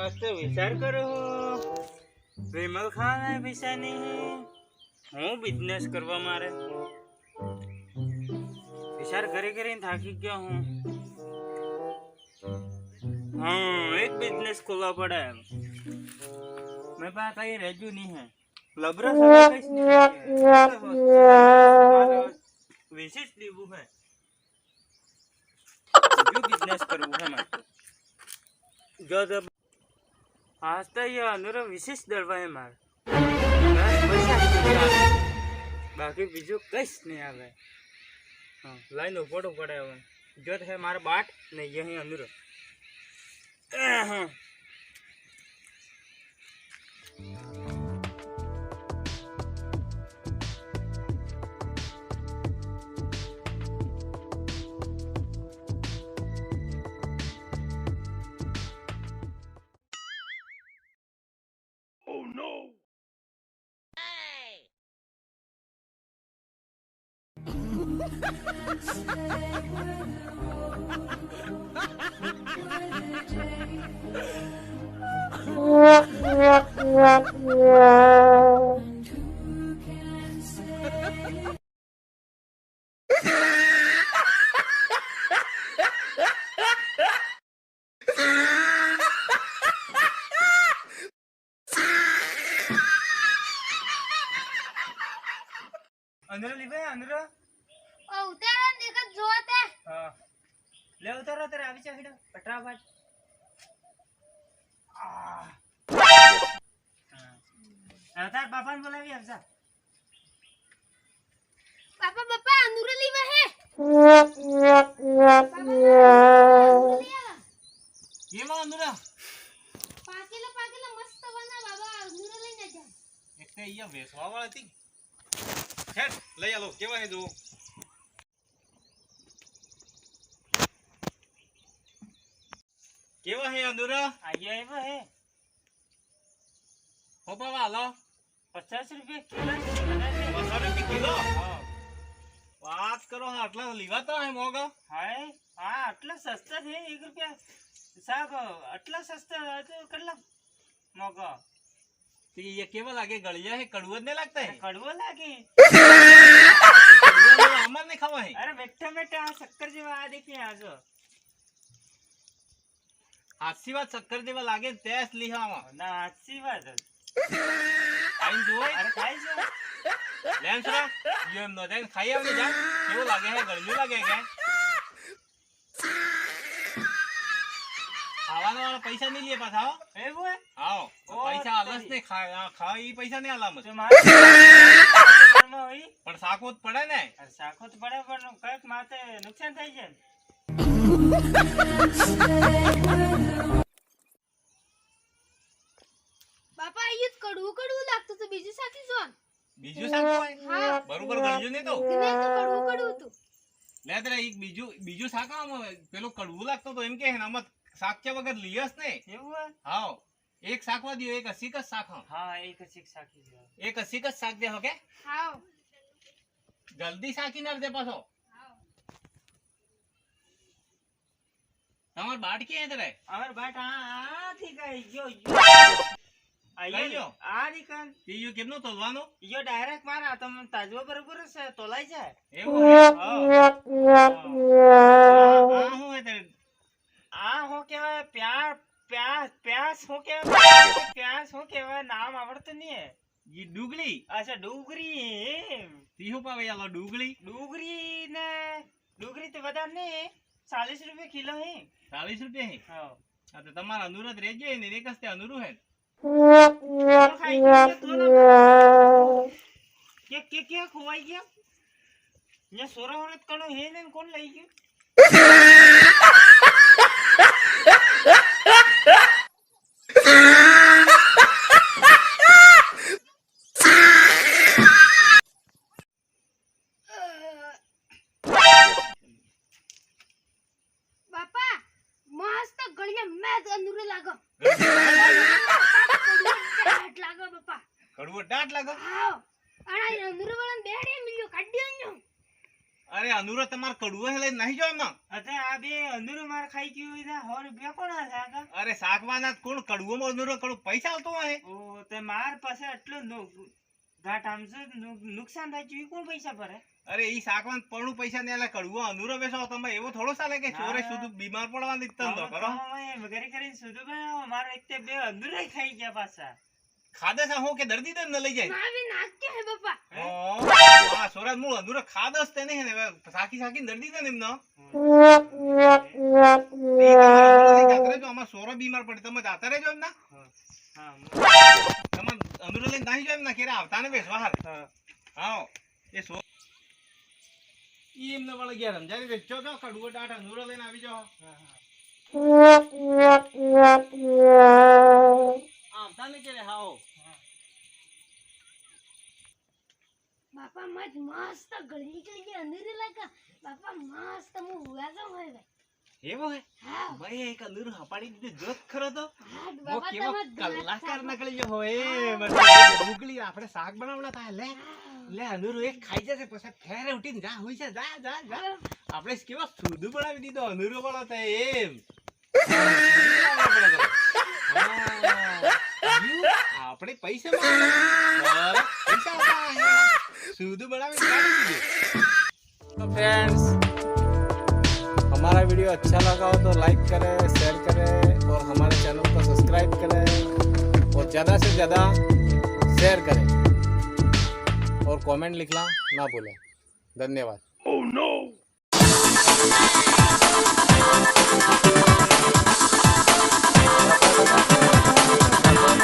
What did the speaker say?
मस्त विचार करो विमल खान है पैसा नहीं हूँ बिजनेस करवा मारे विचार करे करे थाकी गया हूँ हाँ एक बिजनेस खोलना पड़ा है मेरे पास कहीं रेजू नहीं है लबरा विशेष लेबू है जो बिजनेस करूँ है मैं जो जब आज तो ये अंदर विशेष दरवा है मार बाकी बीजू कश नहीं आवे हाँ लाइन ऊपर पड़े जो है मारा बाट नहीं यही अंदर हाँ अंदर लिबे अंदर ओ उतारा देखत जोते हां ले उतारा तेरे आवी चाहिए फटाफट हां तार पापा ने बोलावी आजा पापा पापा अंदर लीवा है ये मां अंदर पाकेला मस्त बना बाबा अंदर लेने जा एक ते ये वेसवा वाला थी खेल ले आलो केवा है जो केवा है अंदर आइए वो है हो पावा लो 50 रुपए किलो 50 रुपए किलो हां बात करो आटला लीवाता है मोगा हाय हां आटला सस्ता है 1 रुपया साहब आटला सस्ता तो करला मोगा तो ये केवल लागे गलिया है कड़वा नहीं लगता है कड़वा लागे अमर नहीं खावा है अरे बेटा बेटा शक्कर जेवा आ देखिए आज हाथी बात शक्कर जेवा लागे तेज लिहावा ना हाथी बात आइन जो अरे खाई जो लेंस रा ये हम नो देन खाई आवने जा केवल लागे है गलियो लागे क्या आवानो वाला पैसा नहीं लिए पास आओ ए वो है आओ पैसा अलस ने खा ई पैसा नहीं आला मत मार में होई पण साकोत पड़े ने अरे साकोत पड़े पण कઈક माते नुकसान થઈ છે बापा ये कडू कडू लागतो तो बीजू साकी जोन बीजू साको है हां बरोबर गळजू ने तो ने तो कडू कडू तो ले तेरा एक बीजू साका पेलो कड़वू लागतो तो एम के है ना मत साक्या वगर लियस ने એવું है हां एक साकवा दियो एक 80 का साक हां एक 80 साकी दियो एक 80 का साक दे हो के हां जल्दी साकी नर दे पासो हां हमार बाट के है तेरे हमार बाट हां ठीक है यो आयो आ निकल यो केमनो तोलवानो यो डायरेक्ट मारा तम ताजवा बरोबर से तोलाई जाए એવું हां हां હું હે તેરે आ हो केवा प्यार प्यास प्यास हो केवा प्यास हो केवा नाम आवड़त नहीं है ये डुगली अच्छा डुगरी ती हो पावे यालो डुगली डुगरी ने डुगरी तो बता नहीं 40 रुपए किलो है 40 रुपए है हां तो તમાર અનુરત રેજે ને રે કસ્તે અનુરુ है के खुवाई गया ये सोरा होने कणो है ने कौन लई गयो बापा मस्त गळिया मैं अंदर लागो डाट लागो बापा कड़वो डाट लागो हां अरे अंदर वाला बेड़े मिलियो काढियो न्यो અરે અનુરો તમાર કડવું લઈને નહીં જાવ ને. અતે આ બે અંદરો માર ખાઈ ગયું હોય ને 100 રૂપિયા કોણ આલે કાકા? અરે શાકવાના કોણ કડવું અનુરો કડવું પૈસા આવતો હોય. ઓ તે માર પાસે એટલું ઘાટ આમસે નુકસાન થાય છે ઈ કોણ પૈસા ભરે? અરે ઈ શાકવાન પરનું પૈસા ને આલે કડવું અનુરો બેસો તમે એવો થોડો ચાલે કે ચોરે સુધી બીમાર પડવા દીધા તો કરો. ઘરે કરીને સુધુ બનાવો મારે એક તે બે અંદરો ખાઈ ગયા પાછા. ખાદે છે હું કે દર્દી દે ન લઈ જાય. નાવી નાખ્યો હે બાપા. ઓ આ સોરાજ મુ અનુરો ખાદસ તે નહીં ને સાકી સાકી દર્દી દે એમનો. જાત્રે જો અમાર સોરો બીમાર પડે તમે જાતા રહેજો એમના. હા તમાર અનુરો લઈને નહીં જાવ એમના કેરે આવતા ને બેસવા હાર. હા એ સો ઈ એમને વાળા ગયા રમજારી વેચો તો કડવો ટાટા અનુરો લઈને આવી જાઓ. આવતા ને કેરે હાઓ. બાપા મસ્ત ગળી ગળી અંદર લાગા. બાપા મસ્ત મુ હુઆ તો હોય ભાઈ. એવો હે હા ભાઈ એક અનુરો હપાડી દીધું જોત ખરો તો. હા ઓ બાપા કેવો તમે કલાકાર નીકળી ગયો હોય મને ડુગલી આપણે શાક બનાવડા તા લે અનુરો એક ખાઈ જશે પછી ફેરે ઉઠીને જા હોય છે જા જા જા આપણે કેવો સુધુ બનાવી દીધો અનુરો વાળો તો એમ આપણે પૈસા सुधु बनावे तो फ्रेंड्स हमारा वीडियो अच्छा लगा हो तो लाइक करें शेयर करें और हमारे चैनल को सब्सक्राइब करें और ज़्यादा से ज़्यादा शेयर करें और कमेंट लिखना ना भूलें धन्यवाद ओह नो